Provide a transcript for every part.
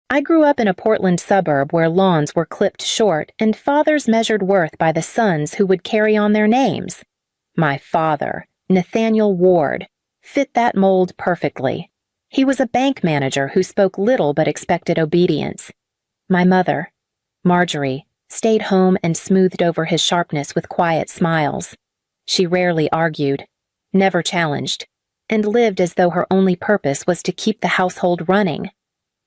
I grew up in a Portland suburb where lawns were clipped short and fathers measured worth by the sons who would carry on their names. My father, Nathaniel Ward, fit that mold perfectly. He was a bank manager who spoke little but expected obedience. My mother, Marjorie, stayed home and smoothed over his sharpness with quiet smiles. She rarely argued, never challenged, and lived as though her only purpose was to keep the household running.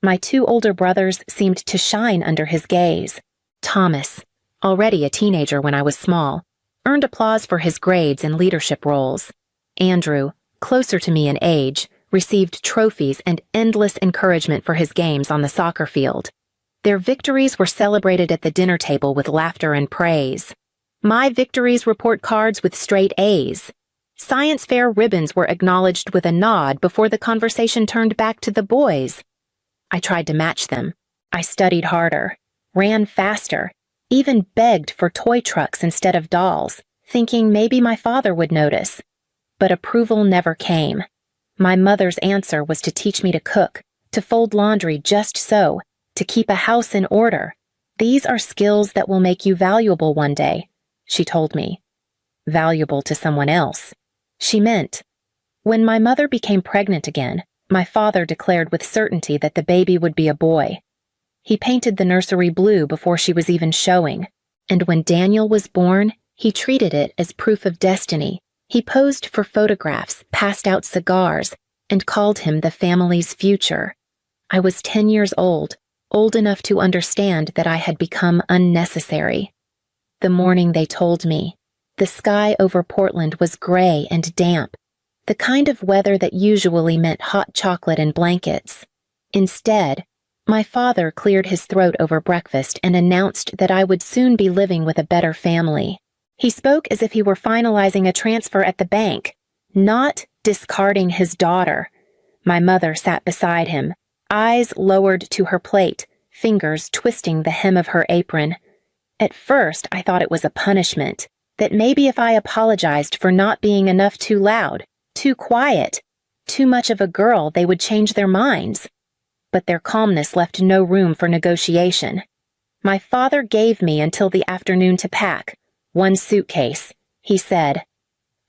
My two older brothers seemed to shine under his gaze. Thomas, already a teenager when I was small, earned applause for his grades and leadership roles. Andrew, closer to me in age, received trophies and endless encouragement for his games on the soccer field. Their victories were celebrated at the dinner table with laughter and praise. My victories report cards with straight A's. Science fair ribbons were acknowledged with a nod before the conversation turned back to the boys. I tried to match them. I studied harder, ran faster, even begged for toy trucks instead of dolls, thinking maybe my father would notice. But approval never came. My mother's answer was to teach me to cook, to fold laundry just so, to keep a house in order. These are skills that will make you valuable one day, she told me. Valuable to someone else. She meant, when my mother became pregnant again, my father declared with certainty that the baby would be a boy. He painted the nursery blue before she was even showing, and when Daniel was born, he treated it as proof of destiny. He posed for photographs, passed out cigars, and called him the family's future. I was 10 years old enough to understand that I had become unnecessary. The morning they told me, the sky over Portland was gray and damp, the kind of weather that usually meant hot chocolate and blankets. Instead, my father cleared his throat over breakfast and announced that I would soon be living with a better family. He spoke as if he were finalizing a transfer at the bank, not discarding his daughter. My mother sat beside him, eyes lowered to her plate, fingers twisting the hem of her apron. At first, I thought it was a punishment, that maybe if I apologized for not being enough too loud, too quiet, too much of a girl, they would change their minds. But their calmness left no room for negotiation. My father gave me until the afternoon to pack. 1 suitcase, he said.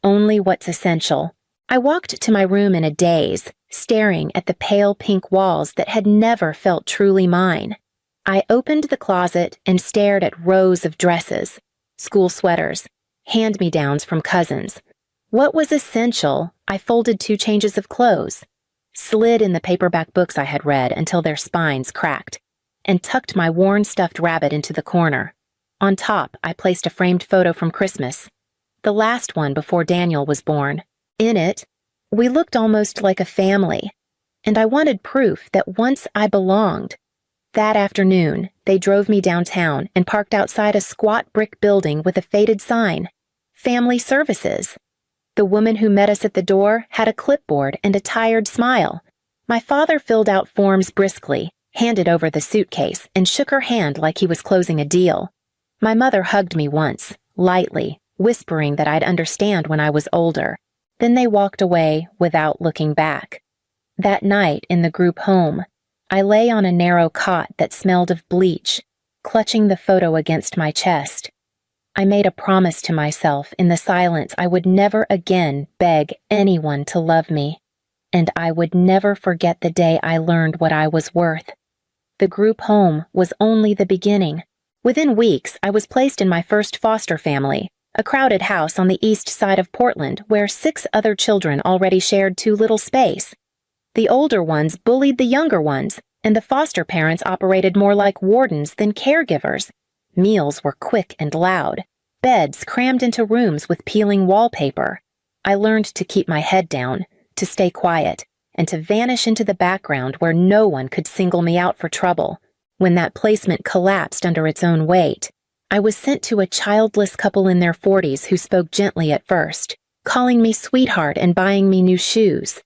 Only what's essential. I walked to my room in a daze, staring at the pale pink walls that had never felt truly mine. I opened the closet and stared at rows of dresses, school sweaters, hand-me-downs from cousins. What was essential, I folded 2 changes of clothes, slid in the paperback books I had read until their spines cracked, and tucked my worn stuffed rabbit into the corner. On top, I placed a framed photo from Christmas, the last one before Daniel was born. In it, we looked almost like a family, and I wanted proof that once I belonged. That afternoon, they drove me downtown and parked outside a squat brick building with a faded sign, Family Services. The woman who met us at the door had a clipboard and a tired smile. My father filled out forms briskly, handed over the suitcase, and shook her hand like he was closing a deal. My mother hugged me once, lightly, whispering that I'd understand when I was older. Then they walked away without looking back. That night in the group home, I lay on a narrow cot that smelled of bleach, clutching the photo against my chest. I made a promise to myself in the silence I would never again beg anyone to love me, and I would never forget the day I learned what I was worth. The group home was only the beginning. Within weeks, I was placed in my first foster family, a crowded house on the east side of Portland where 6 other children already shared too little space. The older ones bullied the younger ones, and the foster parents operated more like wardens than caregivers. Meals were quick and loud, beds crammed into rooms with peeling wallpaper. I learned to keep my head down, to stay quiet, and to vanish into the background where no one could single me out for trouble. When that placement collapsed under its own weight, I was sent to a childless couple in their 40s who spoke gently at first, calling me sweetheart and buying me new shoes.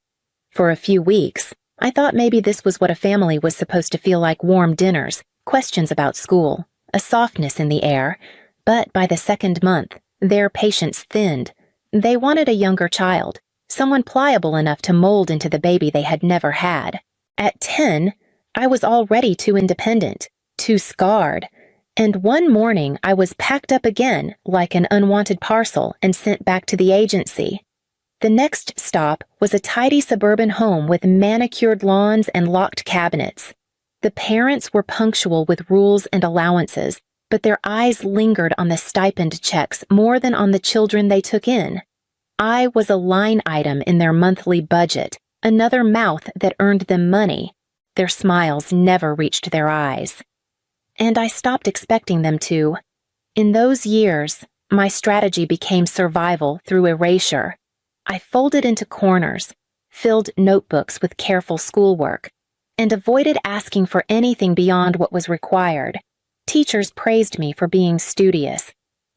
For a few weeks, I thought maybe this was what a family was supposed to feel like: warm dinners, questions about school, a softness in the air. But by the 2nd month, their patience thinned. They wanted a younger child, someone pliable enough to mold into the baby they had never had. At 10, I was already too independent, too scarred, and one morning I was packed up again like an unwanted parcel and sent back to the agency. The next stop was a tidy suburban home with manicured lawns and locked cabinets. The parents were punctual with rules and allowances, but their eyes lingered on the stipend checks more than on the children they took in. I was a line item in their monthly budget, another mouth that earned them money. Their smiles never reached their eyes. And I stopped expecting them to. In those years, my strategy became survival through erasure. I folded into corners, filled notebooks with careful schoolwork, and avoided asking for anything beyond what was required. Teachers praised me for being studious,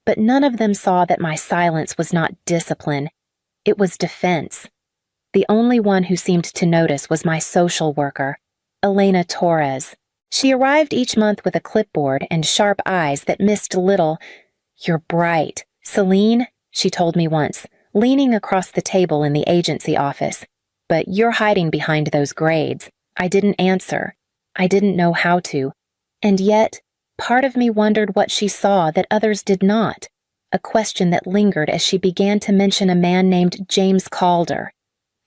but none of them saw that my silence was not discipline. It was defense. The only one who seemed to notice was my social worker, Elena Torres. She arrived each month with a clipboard and sharp eyes that missed little. "You're bright, Celine," she told me once, leaning across the table in the agency office. "But you're hiding behind those grades." I didn't answer. I didn't know how to. And yet, part of me wondered what she saw that others did not, a question that lingered as she began to mention a man named James Calder.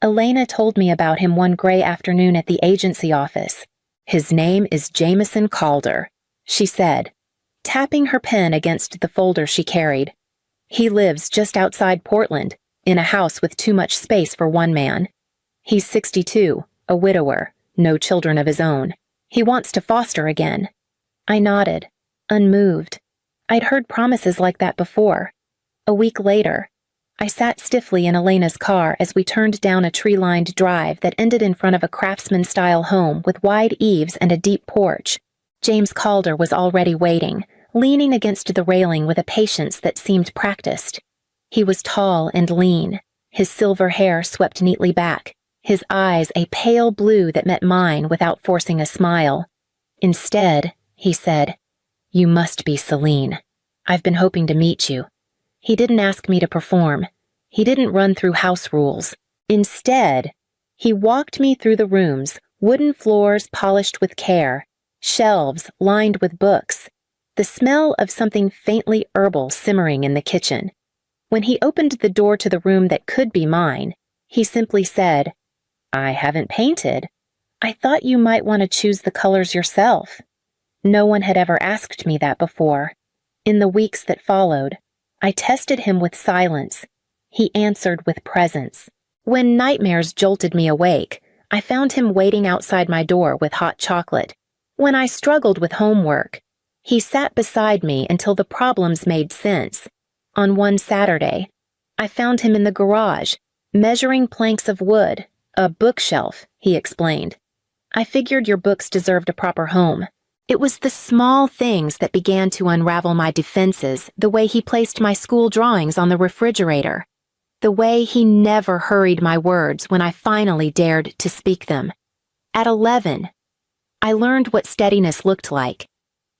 Elena told me about him one gray afternoon at the agency office. "His name is Jameson Calder," she said, tapping her pen against the folder she carried. "He lives just outside Portland, in a house with too much space for one man. He's 62, a widower, no children of his own. He wants to foster again." I nodded, unmoved. I'd heard promises like that before. A week later, I sat stiffly in Elena's car as we turned down a tree-lined drive that ended in front of a craftsman-style home with wide eaves and a deep porch. James Calder was already waiting, leaning against the railing with a patience that seemed practiced. He was tall and lean, his silver hair swept neatly back, his eyes a pale blue that met mine without forcing a smile. "Instead," he said, "you must be Celine. I've been hoping to meet you." He didn't ask me to perform. He didn't run through house rules. Instead, he walked me through the rooms, wooden floors polished with care, shelves lined with books, the smell of something faintly herbal simmering in the kitchen. When he opened the door to the room that could be mine, he simply said, "I haven't painted. I thought you might want to choose the colors yourself." No one had ever asked me that before. In the weeks that followed, I tested him with silence. He answered with presence. When nightmares jolted me awake, I found him waiting outside my door with hot chocolate. When I struggled with homework, he sat beside me until the problems made sense. On one Saturday, I found him in the garage, measuring planks of wood. "A bookshelf," he explained. "I figured your books deserved a proper home." It was the small things that began to unravel my defenses, the way he placed my school drawings on the refrigerator, the way he never hurried my words when I finally dared to speak them. At 11, I learned what steadiness looked like.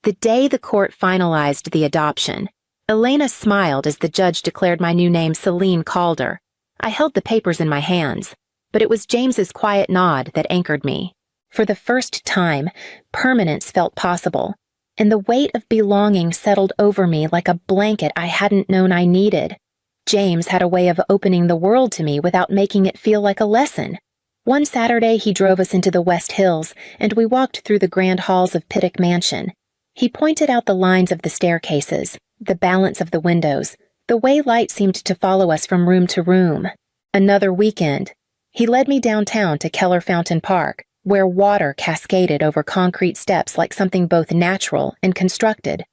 The day the court finalized the adoption, Elena smiled as the judge declared my new name Celine Calder. I held the papers in my hands, but it was James's quiet nod that anchored me. For the first time, permanence felt possible, and the weight of belonging settled over me like a blanket I hadn't known I needed. James had a way of opening the world to me without making it feel like a lesson. One Saturday, he drove us into the West Hills, and we walked through the grand halls of Pittock Mansion. He pointed out the lines of the staircases, the balance of the windows, the way light seemed to follow us from room to room. Another weekend, he led me downtown to Keller Fountain Park, where water cascaded over concrete steps like something both natural and constructed.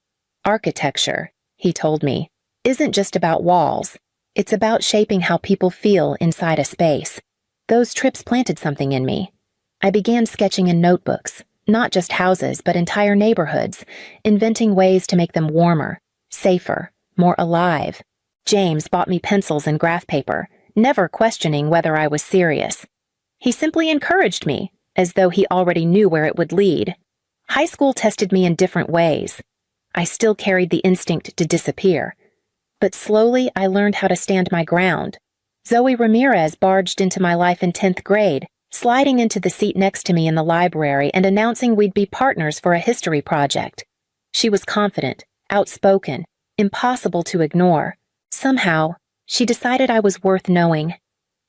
Architecture, he told me, isn't just about walls. It's about shaping how people feel inside a space. Those trips planted something in me. I began sketching in notebooks, not just houses, but entire neighborhoods, inventing ways to make them warmer, safer, more alive. James bought me pencils and graph paper, never questioning whether I was serious. He simply encouraged me, as though he already knew where it would lead. High school tested me in different ways. I still carried the instinct to disappear. But slowly I learned how to stand my ground. Zoe Ramirez barged into my life in 10th grade, sliding into the seat next to me in the library and announcing we'd be partners for a history project. She was confident, outspoken, impossible to ignore. Somehow, she decided I was worth knowing,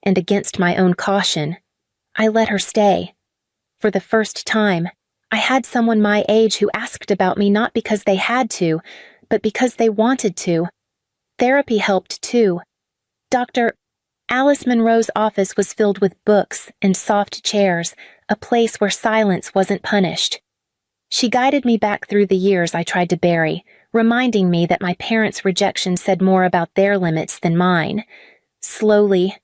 and against my own caution, I let her stay. For the first time, I had someone my age who asked about me not because they had to, but because they wanted to. Therapy helped too. Dr. Alice Monroe's office was filled with books and soft chairs, a place where silence wasn't punished. She guided me back through the years I tried to bury, reminding me that my parents' rejection said more about their limits than mine. Slowly,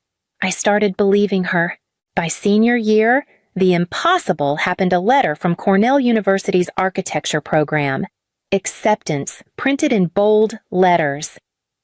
I started believing her. By senior year, the impossible happened: a letter from Cornell University's architecture program. Acceptance, printed in bold letters.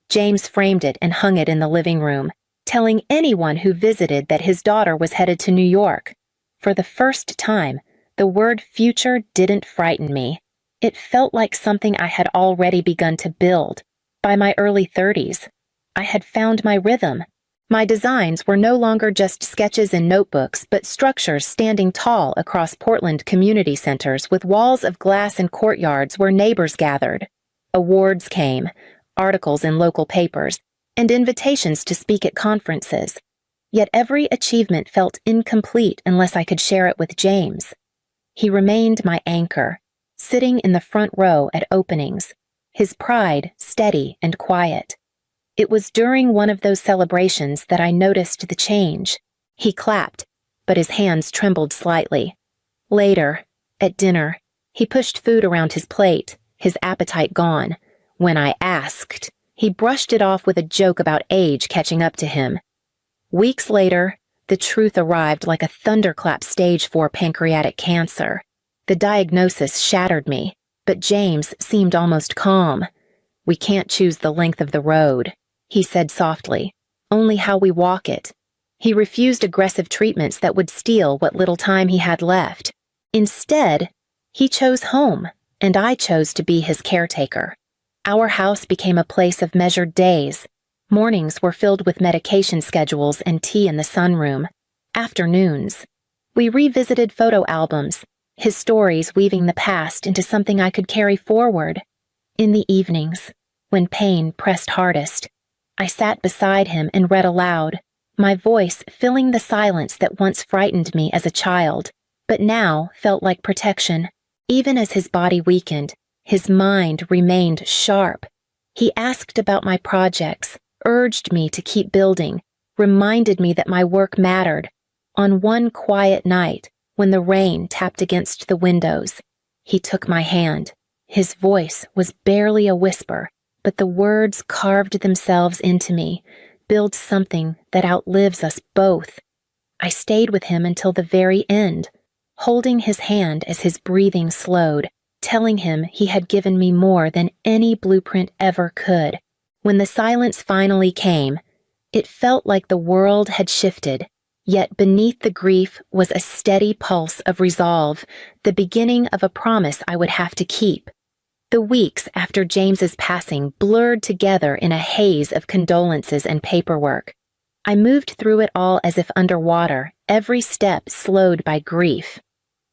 James framed it and hung it in the living room, telling anyone who visited that his daughter was headed to New York. For the first time, the word future didn't frighten me. It felt like something I had already begun to build. By my early 30s, I had found my rhythm. My designs were no longer just sketches in notebooks, but structures standing tall across Portland community centers with walls of glass and courtyards where neighbors gathered. Awards came, articles in local papers, and invitations to speak at conferences. Yet every achievement felt incomplete unless I could share it with James. He remained my anchor, sitting in the front row at openings, his pride steady and quiet. It was during one of those celebrations that I noticed the change. He clapped, but his hands trembled slightly. Later, at dinner, he pushed food around his plate, his appetite gone. When I asked, he brushed it off with a joke about age catching up to him. Weeks later, the truth arrived like a thunderclap: stage 4 pancreatic cancer. The diagnosis shattered me, but James seemed almost calm. "We can't choose the length of the road," he said softly, "only how we walk it." He refused aggressive treatments that would steal what little time he had left. Instead, he chose home, and I chose to be his caretaker. Our house became a place of measured days. Mornings were filled with medication schedules and tea in the sunroom. Afternoons, we revisited photo albums, his stories weaving the past into something I could carry forward. In the evenings, when pain pressed hardest, I sat beside him and read aloud, my voice filling the silence that once frightened me as a child, but now felt like protection. Even as his body weakened, his mind remained sharp. He asked about my projects, urged me to keep building, reminded me that my work mattered. On one quiet night, when the rain tapped against the windows, he took my hand. His voice was barely a whisper, but the words carved themselves into me, build something that outlives us both. I stayed with him until the very end, holding his hand as his breathing slowed, telling him he had given me more than any blueprint ever could. When the silence finally came, it felt like the world had shifted, yet beneath the grief was a steady pulse of resolve, the beginning of a promise I would have to keep. The weeks after James's passing blurred together in a haze of condolences and paperwork. I moved through it all as if underwater, every step slowed by grief.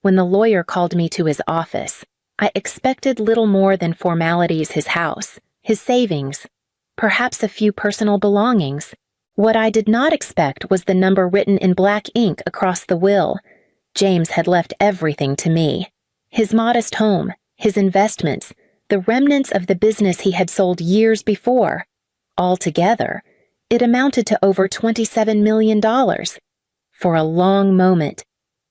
When the lawyer called me to his office, I expected little more than formalities: his house, his savings, perhaps a few personal belongings. What I did not expect was the number written in black ink across the will. James had left everything to me. His modest home, his investments, the remnants of the business he had sold years before. Altogether, it amounted to over $27 million. For a long moment,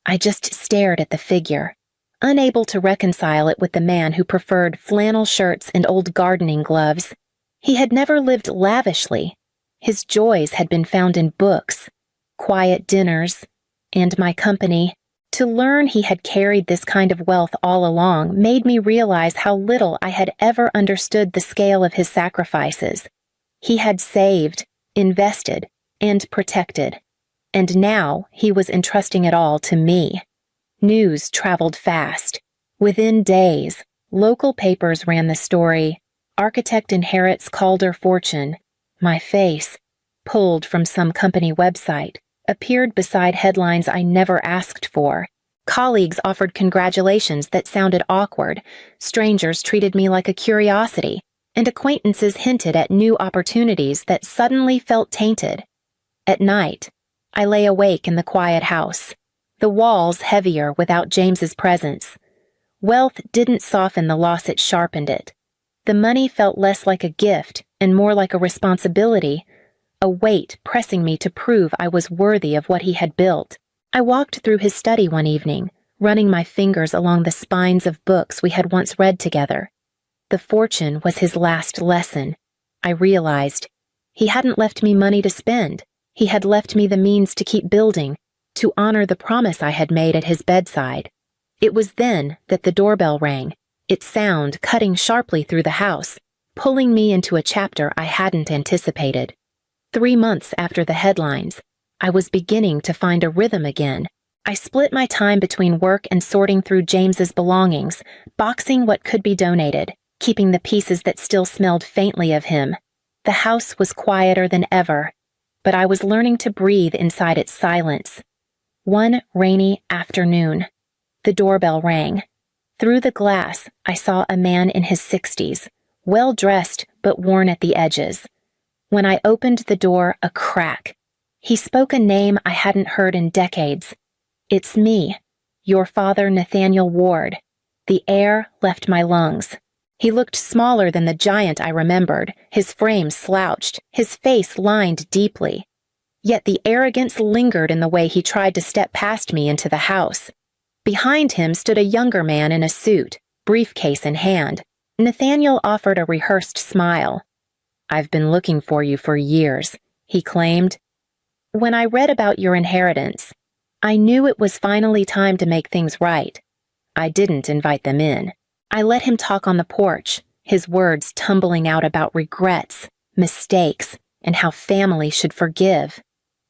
I just stared at the figure, unable to reconcile it with the man who preferred flannel shirts and old gardening gloves. He had never lived lavishly. His joys had been found in books, quiet dinners, and my company. To learn he had carried this kind of wealth all along made me realize how little I had ever understood the scale of his sacrifices. He had saved, invested, and protected, and now he was entrusting it all to me. News traveled fast. Within days, local papers ran the story, "Architect inherits Calder fortune." My face, pulled from some company website, appeared beside headlines I never asked for. Colleagues offered congratulations that sounded awkward, strangers treated me like a curiosity, and acquaintances hinted at new opportunities that suddenly felt tainted. At night, I lay awake in the quiet house, the walls heavier without James's presence. Wealth didn't soften the loss, it sharpened it. The money felt less like a gift and more like a responsibility, a weight pressing me to prove I was worthy of what he had built. I walked through his study one evening, running my fingers along the spines of books we had once read together. The fortune was his last lesson. I realized he hadn't left me money to spend. He had left me the means to keep building, to honor the promise I had made at his bedside. It was then that the doorbell rang, its sound cutting sharply through the house, pulling me into a chapter I hadn't anticipated. 3 months after the headlines, I was beginning to find a rhythm again. I split my time between work and sorting through James's belongings, boxing what could be donated, keeping the pieces that still smelled faintly of him. The house was quieter than ever, but I was learning to breathe inside its silence. One rainy afternoon, the doorbell rang. Through the glass, I saw a man in his 60s, well-dressed but worn at the edges. When I opened the door, a crack. He spoke a name I hadn't heard in decades. "It's me, your father, Nathaniel Ward." The air left my lungs. He looked smaller than the giant I remembered, his frame slouched, his face lined deeply. Yet the arrogance lingered in the way he tried to step past me into the house. Behind him stood a younger man in a suit, briefcase in hand. Nathaniel offered a rehearsed smile. "I've been looking for you for years," he claimed. "When I read about your inheritance, I knew it was finally time to make things right. I didn't invite them in. I let him talk on the porch, his words tumbling out about regrets, mistakes, and how family should forgive.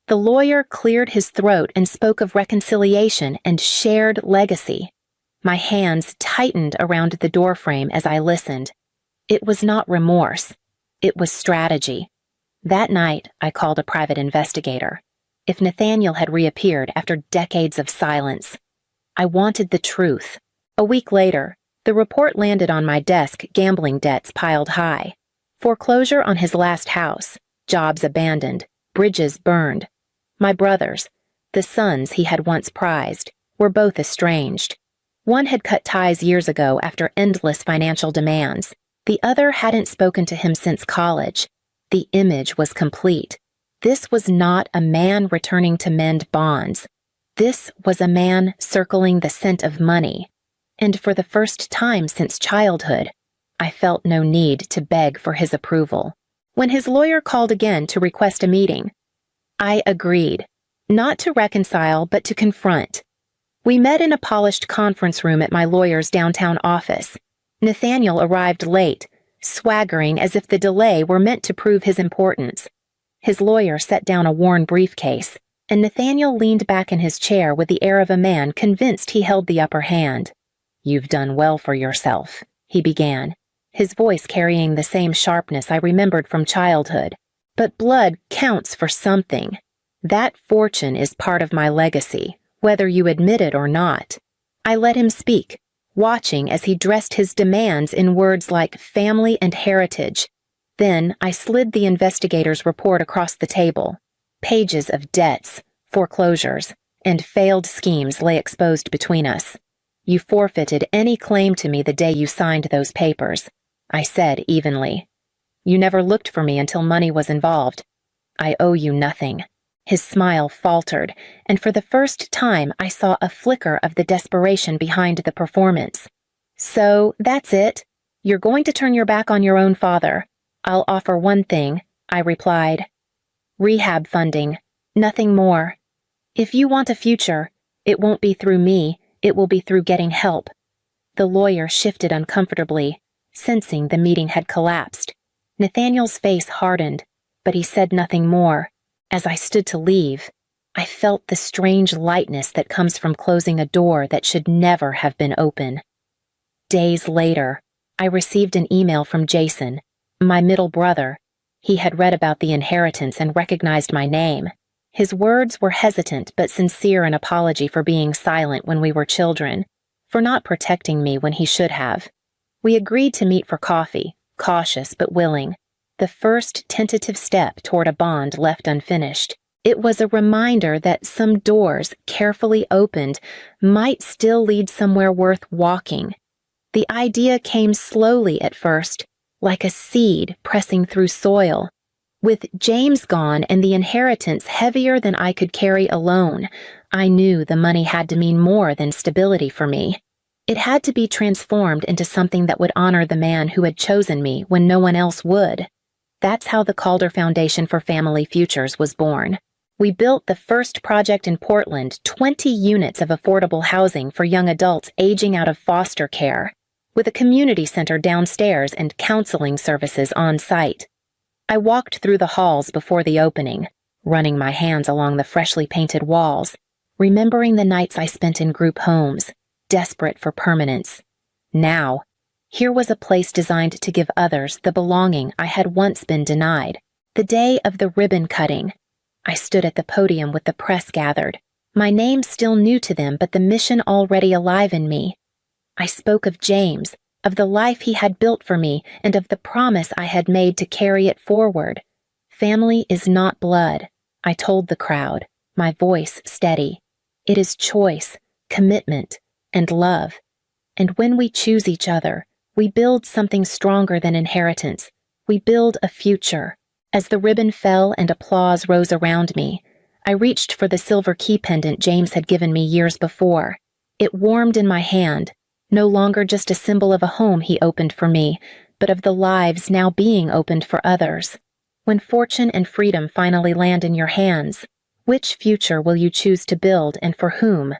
The lawyer cleared his throat and spoke of reconciliation and shared legacy. My hands tightened around the doorframe as I listened. It was not remorse. It was strategy. That night, I called a private investigator. If Nathaniel had reappeared after decades of silence, I wanted the truth. A week later, the report landed on my desk, gambling debts piled high. Foreclosure on his last house, jobs abandoned, bridges burned. My brothers, the sons he had once prized, were both estranged. One had cut ties years ago after endless financial demands. The other hadn't spoken to him since college. The image was complete. This was not a man returning to mend bonds. This was a man circling the scent of money. And for the first time since childhood, I felt no need to beg for his approval. When his lawyer called again to request a meeting, I agreed, not to reconcile but to confront. We met in a polished conference room at my lawyer's downtown office. Nathaniel arrived late, swaggering as if the delay were meant to prove his importance. His lawyer set down a worn briefcase, and Nathaniel leaned back in his chair with the air of a man convinced he held the upper hand. "You've done well for yourself," he began, his voice carrying the same sharpness I remembered from childhood. "But blood counts for something. That fortune is part of my legacy, whether you admit it or not." I let him speak, watching as he dressed his demands in words like family and heritage. Then I slid the investigator's report across the table. Pages of debts, foreclosures, and failed schemes lay exposed between us. "You forfeited any claim to me the day you signed those papers," I said evenly. "You never looked for me until money was involved. I owe you nothing." His smile faltered, and for the first time I saw a flicker of the desperation behind the performance. "So, that's it? You're going to turn your back on your own father. I'll offer one thing," I replied. "Rehab funding. Nothing more. If you want a future, it won't be through me, it will be through getting help." The lawyer shifted uncomfortably, sensing the meeting had collapsed. Nathaniel's face hardened, but he said nothing more. As I stood to leave, I felt the strange lightness that comes from closing a door that should never have been open. Days later, I received an email from Jason, my middle brother. He had read about the inheritance and recognized my name. His words were hesitant but sincere an apology for being silent when we were children, for not protecting me when he should have. We agreed to meet for coffee, cautious but willing, the first tentative step toward a bond left unfinished. It was a reminder that some doors, carefully opened, might still lead somewhere worth walking. The idea came slowly at first, like a seed pressing through soil. With James gone and the inheritance heavier than I could carry alone, I knew the money had to mean more than stability for me. It had to be transformed into something that would honor the man who had chosen me when no one else would. That's how the Calder Foundation for Family Futures was born. We built the first project in Portland, 20 units of affordable housing for young adults aging out of foster care, with a community center downstairs and counseling services on site. I walked through the halls before the opening, running my hands along the freshly painted walls, remembering the nights I spent in group homes, desperate for permanence. Now, here was a place designed to give others the belonging I had once been denied. The day of the ribbon cutting, I stood at the podium with the press gathered, my name still new to them but the mission already alive in me. I spoke of James, of the life he had built for me, and of the promise I had made to carry it forward. Family is not blood, I told the crowd, my voice steady. It is choice, commitment, and love. And when we choose each other, we build something stronger than inheritance. We build a future. As the ribbon fell and applause rose around me, I reached for the silver key pendant James had given me years before. It warmed in my hand, no longer just a symbol of a home he opened for me, but of the lives now being opened for others. When fortune and freedom finally land in your hands, which future will you choose to build and for whom?